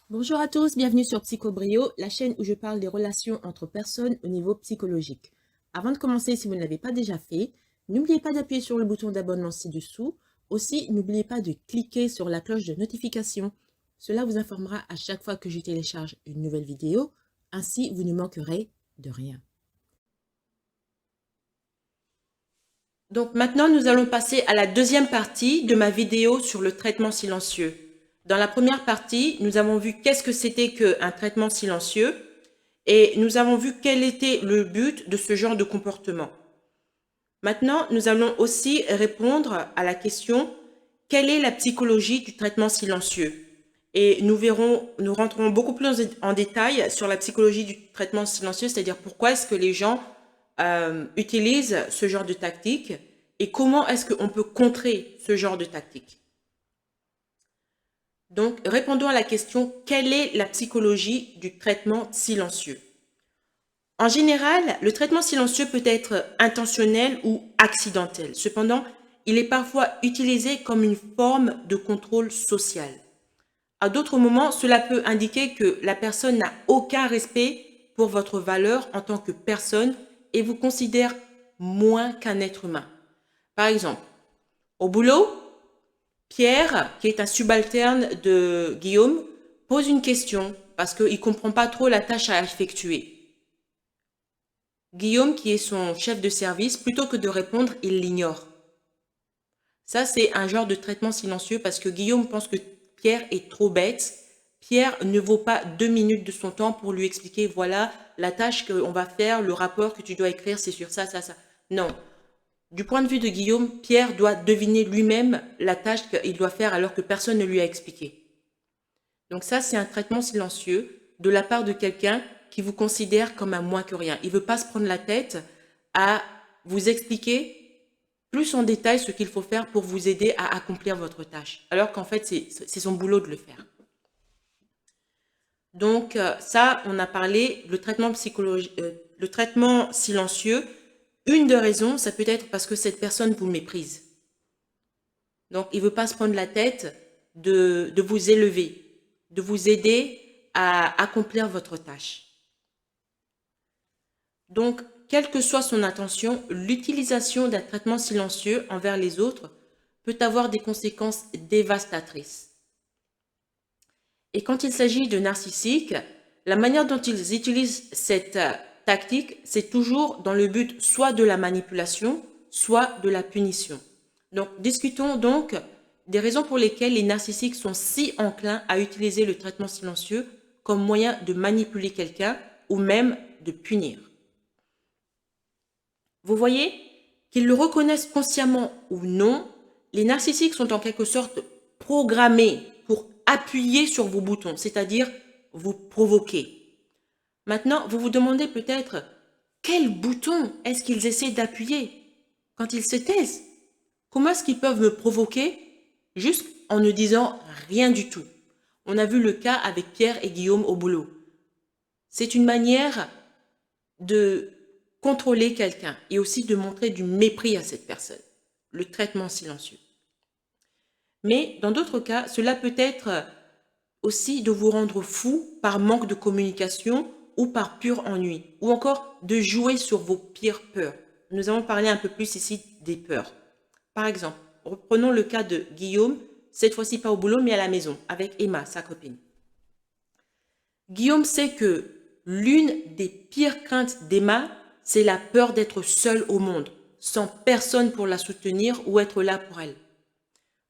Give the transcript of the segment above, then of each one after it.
Bonjour à tous, bienvenue sur Psychobrio, la chaîne où je parle des relations entre personnes au niveau psychologique. Avant de commencer, si vous ne l'avez pas déjà fait, n'oubliez pas d'appuyer sur le bouton d'abonnement ci-dessous. Aussi, n'oubliez pas de cliquer sur la cloche de notification. Cela vous informera à chaque fois que je télécharge une nouvelle vidéo. Ainsi, vous ne manquerez de rien. Donc maintenant, nous allons passer à la deuxième partie de ma vidéo sur le traitement silencieux. Dans la première partie, nous avons vu qu'est-ce que c'était qu'un traitement silencieux et nous avons vu quel était le but de ce genre de comportement. Maintenant, nous allons aussi répondre à la question « Quelle est la psychologie du traitement silencieux ?» Et nous rentrerons beaucoup plus en détail sur la psychologie du traitement silencieux, c'est-à-dire pourquoi est-ce que les gens utilisent ce genre de tactique et comment est-ce qu'on peut contrer ce genre de tactique. Donc, répondons à la question « Quelle est la psychologie du traitement silencieux ?» En général, le traitement silencieux peut être intentionnel ou accidentel. Cependant, il est parfois utilisé comme une forme de contrôle social. À d'autres moments, cela peut indiquer que la personne n'a aucun respect pour votre valeur en tant que personne et vous considère moins qu'un être humain. Par exemple, au boulot, Pierre, qui est un subalterne de Guillaume, pose une question parce qu'il ne comprend pas trop la tâche à effectuer. Guillaume, qui est son chef de service, plutôt que de répondre, il l'ignore. Ça, c'est un genre de traitement silencieux parce que Guillaume pense que Pierre est trop bête. Pierre ne vaut pas 2 minutes de son temps pour lui expliquer, voilà, la tâche qu'on va faire, le rapport que tu dois écrire, c'est sur ça, ça, ça. Non. Du point de vue de Guillaume, Pierre doit deviner lui-même la tâche qu'il doit faire alors que personne ne lui a expliqué. Donc ça, c'est un traitement silencieux de la part de quelqu'un qui vous considère comme un moins que rien. Il ne veut pas se prendre la tête à vous expliquer plus en détail ce qu'il faut faire pour vous aider à accomplir votre tâche, alors qu'en fait, c'est son boulot de le faire. Donc ça, on a parlé, le traitement silencieux. Une des raisons, ça peut être parce que cette personne vous méprise. Donc, il ne veut pas se prendre la tête de vous élever, de vous aider à accomplir votre tâche. Donc, quelle que soit son intention, l'utilisation d'un traitement silencieux envers les autres peut avoir des conséquences dévastatrices. Et quand il s'agit de narcissiques, la manière dont ils utilisent cette tactique, c'est toujours dans le but soit de la manipulation, soit de la punition. Donc, discutons donc des raisons pour lesquelles les narcissiques sont si enclins à utiliser le traitement silencieux comme moyen de manipuler quelqu'un ou même de punir. Vous voyez, qu'ils le reconnaissent consciemment ou non, les narcissiques sont en quelque sorte programmés pour appuyer sur vos boutons, c'est-à-dire vous provoquer. Maintenant, vous vous demandez peut-être quel bouton est-ce qu'ils essaient d'appuyer quand ils se taisent? Comment est-ce qu'ils peuvent me provoquer juste en ne disant rien du tout? On a vu le cas avec Pierre et Guillaume au boulot. C'est une manière de contrôler quelqu'un et aussi de montrer du mépris à cette personne, le traitement silencieux. Mais dans d'autres cas, cela peut être aussi de vous rendre fou par manque de communication ou par pur ennui, ou encore de jouer sur vos pires peurs. Nous allons parler un peu plus ici des peurs. Par exemple, reprenons le cas de Guillaume, cette fois-ci pas au boulot, mais à la maison, avec Emma, sa copine. Guillaume sait que l'une des pires craintes d'Emma, c'est la peur d'être seule au monde, sans personne pour la soutenir ou être là pour elle.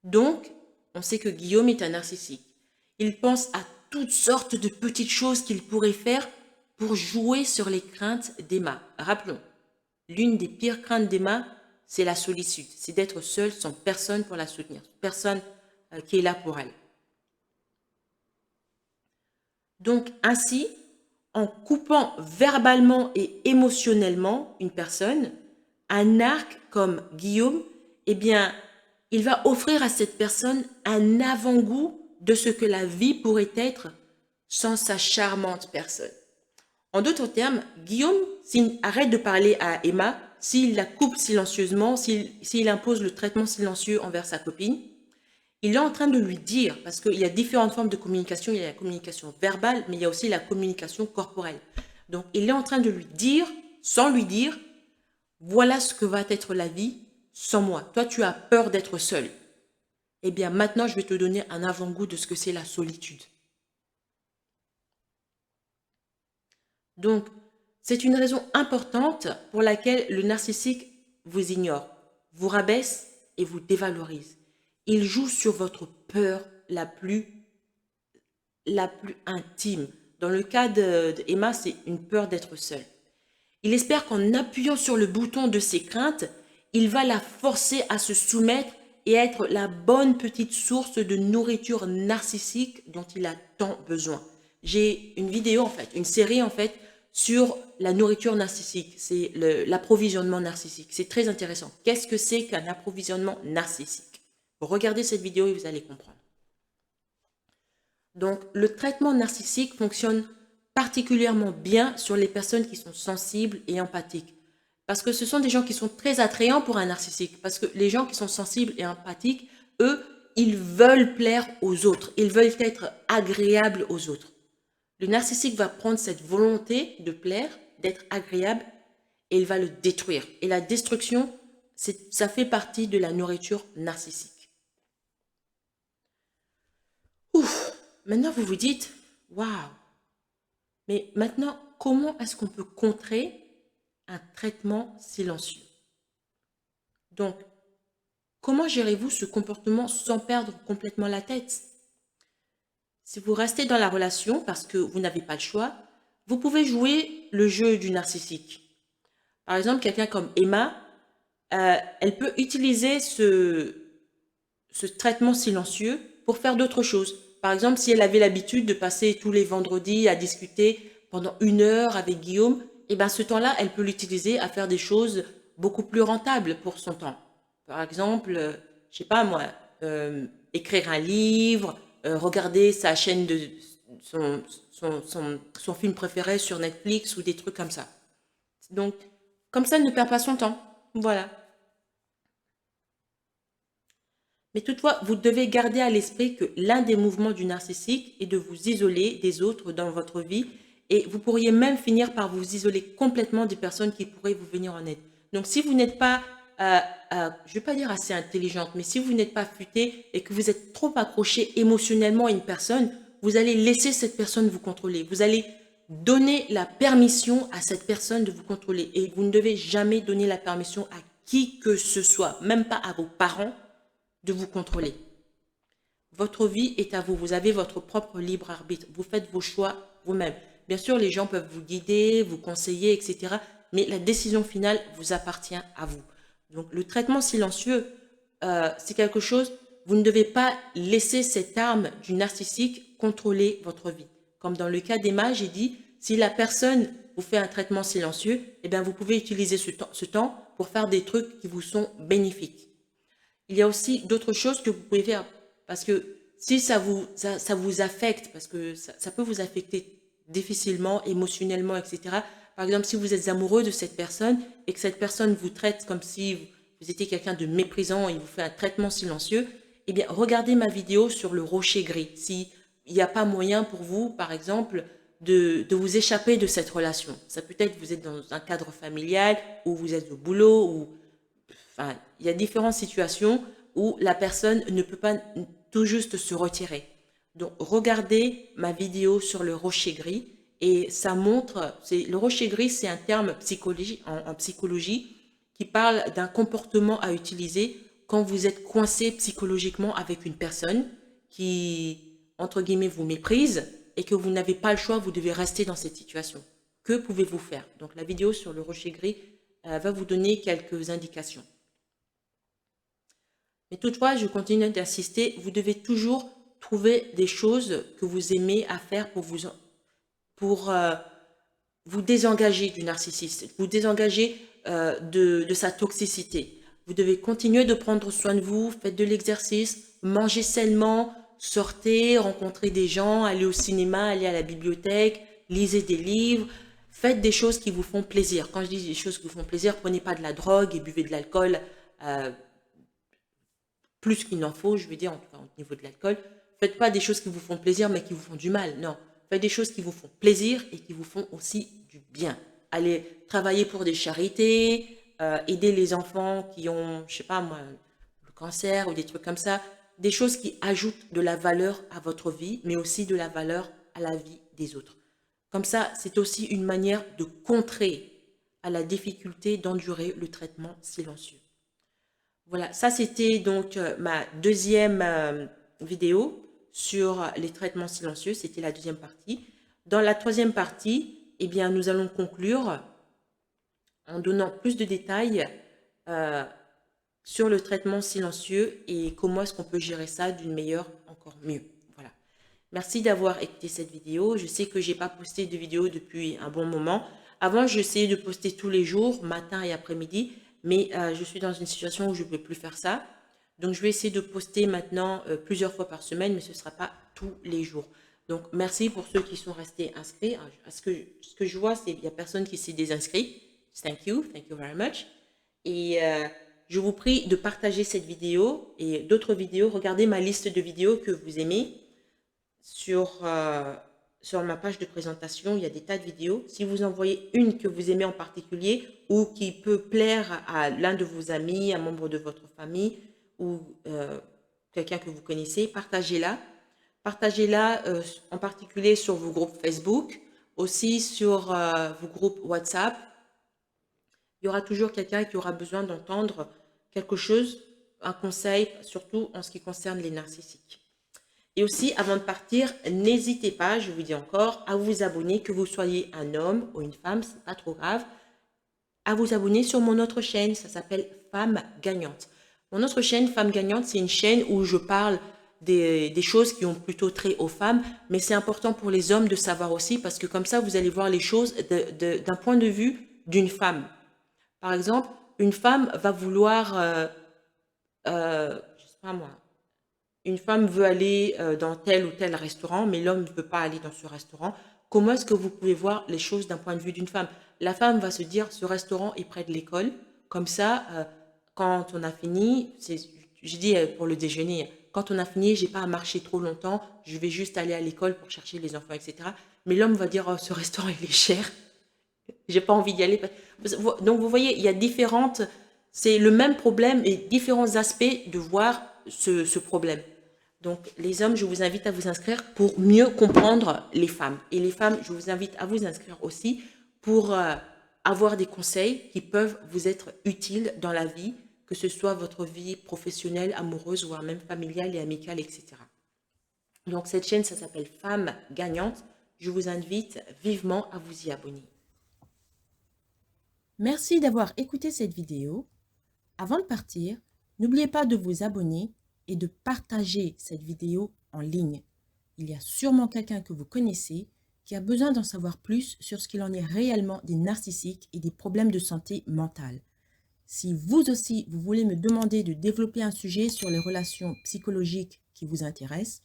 Donc, on sait que Guillaume est un narcissique. Il pense à toutes sortes de petites choses qu'il pourrait faire pour jouer sur les craintes d'Emma. Rappelons, l'une des pires craintes d'Emma, c'est la solitude, c'est d'être seule sans personne pour la soutenir, personne qui est là pour elle. Donc ainsi, en coupant verbalement et émotionnellement une personne, un arc comme Guillaume, eh bien, il va offrir à cette personne un avant-goût de ce que la vie pourrait être sans sa charmante personne. En d'autres termes, Guillaume, s'il arrête de parler à Emma, s'il la coupe silencieusement, s'il impose le traitement silencieux envers sa copine, il est en train de lui dire, parce qu'il y a différentes formes de communication, il y a la communication verbale, mais il y a aussi la communication corporelle. Donc, il est en train de lui dire, sans lui dire, voilà ce que va être la vie sans moi. Toi, tu as peur d'être seul. Eh bien, maintenant, je vais te donner un avant-goût de ce que c'est la solitude. Donc, c'est une raison importante pour laquelle le narcissique vous ignore, vous rabaisse et vous dévalorise. Il joue sur votre peur la plus intime. Dans le cas d'Emma, c'est une peur d'être seule. Il espère qu'en appuyant sur le bouton de ses craintes, il va la forcer à se soumettre et être la bonne petite source de nourriture narcissique dont il a tant besoin. J'ai une vidéo en fait, une série en fait, sur la nourriture narcissique, c'est l'approvisionnement narcissique. C'est très intéressant. Qu'est-ce que c'est qu'un approvisionnement narcissique? Regardez cette vidéo et vous allez comprendre. Donc, le traitement narcissique fonctionne particulièrement bien sur les personnes qui sont sensibles et empathiques. Parce que ce sont des gens qui sont très attrayants pour un narcissique. Parce que les gens qui sont sensibles et empathiques, eux, ils veulent plaire aux autres. Ils veulent être agréables aux autres. Le narcissique va prendre cette volonté de plaire, d'être agréable, et il va le détruire. Et la destruction, ça fait partie de la nourriture narcissique. Ouf! Maintenant, vous vous dites, waouh! Mais maintenant, comment est-ce qu'on peut contrer un traitement silencieux? Donc, comment gérez-vous ce comportement sans perdre complètement la tête? Si vous restez dans la relation parce que vous n'avez pas le choix, vous pouvez jouer le jeu du narcissique. Par exemple, quelqu'un comme Emma, elle peut utiliser ce traitement silencieux pour faire d'autres choses. Par exemple, si elle avait l'habitude de passer tous les vendredis à discuter pendant 1 heure avec Guillaume, et bien ce temps-là, elle peut l'utiliser à faire des choses beaucoup plus rentables pour son temps. Par exemple, je sais pas moi, écrire un livre, regarder sa chaîne de son film préféré sur Netflix ou des trucs comme ça. Donc, comme ça, elle ne perd pas son temps. Voilà. Mais toutefois, vous devez garder à l'esprit que l'un des mouvements du narcissique est de vous isoler des autres dans votre vie et vous pourriez même finir par vous isoler complètement des personnes qui pourraient vous venir en aide. Donc, si vous n'êtes pas, je ne vais pas dire assez intelligente, mais si vous n'êtes pas futé et que vous êtes trop accroché émotionnellement à une personne, vous allez laisser cette personne vous contrôler. Vous allez donner la permission à cette personne de vous contrôler et vous ne devez jamais donner la permission à qui que ce soit, même pas à vos parents, de vous contrôler. Votre vie est à vous. Vous avez votre propre libre arbitre. Vous faites vos choix vous-même. Bien sûr, les gens peuvent vous guider, vous conseiller, etc. Mais la décision finale vous appartient à vous. Donc, le traitement silencieux, c'est quelque chose, vous ne devez pas laisser cette arme du narcissique contrôler votre vie. Comme dans le cas d'Emma, j'ai dit, si la personne vous fait un traitement silencieux, eh bien, vous pouvez utiliser ce temps pour faire des trucs qui vous sont bénéfiques. Il y a aussi d'autres choses que vous pouvez faire parce que si ça vous affecte, parce que ça peut vous affecter difficilement, émotionnellement, etc. Par exemple, si vous êtes amoureux de cette personne et que cette personne vous traite comme si vous étiez quelqu'un de méprisant et vous fait un traitement silencieux, eh bien, regardez ma vidéo sur le rocher gris. S'il n'y a pas moyen pour vous, par exemple, de vous échapper de cette relation. Ça peut être vous êtes dans un cadre familial ou vous êtes au boulot ou enfin, il y a différentes situations où la personne ne peut pas tout juste se retirer. Donc, regardez ma vidéo sur le rocher gris et ça montre, le rocher gris, c'est un terme en psychologie qui parle d'un comportement à utiliser quand vous êtes coincé psychologiquement avec une personne qui, entre guillemets, vous méprise et que vous n'avez pas le choix, vous devez rester dans cette situation. Que pouvez-vous faire? Donc, la vidéo sur le rocher gris va vous donner quelques indications. Mais toutefois, je continue d'insister, vous devez toujours trouver des choses que vous aimez à faire pour vous désengager du narcissiste, vous désengager de sa toxicité. Vous devez continuer de prendre soin de vous, faites de l'exercice, mangez sainement, sortez, rencontrez des gens, allez au cinéma, allez à la bibliothèque, lisez des livres, faites des choses qui vous font plaisir. Quand je dis des choses qui vous font plaisir, prenez pas de la drogue et buvez de l'alcool. plus qu'il n'en faut, je veux dire, en tout cas au niveau de l'alcool. Faites pas des choses qui vous font plaisir, mais qui vous font du mal. Non, faites des choses qui vous font plaisir et qui vous font aussi du bien. Allez travailler pour des charités, aider les enfants qui ont, je sais pas moi, le cancer ou des trucs comme ça. Des choses qui ajoutent de la valeur à votre vie, mais aussi de la valeur à la vie des autres. Comme ça, c'est aussi une manière de contrer à la difficulté d'endurer le traitement silencieux. Voilà, ça c'était donc ma deuxième vidéo sur les traitements silencieux. C'était la deuxième partie. Dans la troisième partie, eh bien, nous allons conclure en donnant plus de détails euh, sur le traitement silencieux et comment est-ce qu'on peut gérer ça d'une meilleure, encore mieux. Voilà. Merci d'avoir écouté cette vidéo. Je sais que j'ai pas posté de vidéo depuis un bon moment. Avant, j'essayais de poster tous les jours, matin et après-midi, mais je suis dans une situation où je ne peux plus faire ça. Donc, je vais essayer de poster maintenant plusieurs fois par semaine, mais ce ne sera pas tous les jours. Donc, merci pour ceux qui sont restés inscrits. Ce que je vois, c'est qu'il n'y a personne qui s'est désinscrit. Thank you very much. Et je vous prie de partager cette vidéo et d'autres vidéos. Regardez ma liste de vidéos que vous aimez. Sur ma page de présentation, il y a des tas de vidéos. Si vous envoyez une que vous aimez en particulier ou qui peut plaire à l'un de vos amis, un membre de votre famille ou quelqu'un que vous connaissez, partagez-la. Partagez-la en particulier sur vos groupes Facebook, aussi sur vos groupes WhatsApp. Il y aura toujours quelqu'un qui aura besoin d'entendre quelque chose, un conseil, surtout en ce qui concerne les narcissiques. Et aussi, avant de partir, n'hésitez pas, je vous dis encore, à vous abonner, que vous soyez un homme ou une femme, c'est pas trop grave, à vous abonner sur mon autre chaîne, ça s'appelle Femme Gagnante. Mon autre chaîne, Femme Gagnante, c'est une chaîne où je parle des choses qui ont plutôt trait aux femmes, mais c'est important pour les hommes de savoir aussi, parce que comme ça, vous allez voir les choses d'un point de vue d'une femme. Par exemple, une femme va vouloir, je sais pas moi, une femme veut aller dans tel ou tel restaurant, mais l'homme ne veut pas aller dans ce restaurant. Comment est-ce que vous pouvez voir les choses d'un point de vue d'une femme? La femme va se dire, ce restaurant est près de l'école. Comme ça, quand on a fini, je dis pour le déjeuner, quand on a fini, j'ai pas à marcher trop longtemps, je vais juste aller à l'école pour chercher les enfants, etc. Mais l'homme va dire, oh, ce restaurant, il est cher. J'ai pas envie d'y aller. Donc, vous voyez, il y a différentes... C'est le même problème et différents aspects de voir ce problème. Donc, les hommes, je vous invite à vous inscrire pour mieux comprendre les femmes. Et les femmes, je vous invite à vous inscrire aussi pour avoir des conseils qui peuvent vous être utiles dans la vie, que ce soit votre vie professionnelle, amoureuse, voire même familiale et amicale, etc. Donc, cette chaîne, ça s'appelle Femme Gagnante. Je vous invite vivement à vous y abonner. Merci d'avoir écouté cette vidéo. Avant de partir, n'oubliez pas de vous abonner et de partager cette vidéo en ligne. Il y a sûrement quelqu'un que vous connaissez qui a besoin d'en savoir plus sur ce qu'il en est réellement des narcissiques et des problèmes de santé mentale. Si vous aussi, vous voulez me demander de développer un sujet sur les relations psychologiques qui vous intéressent,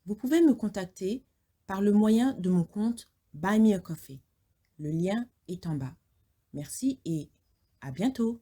vous pouvez me contacter par le moyen de mon compte Buy Me a Coffee. Le lien est en bas. Merci et à bientôt.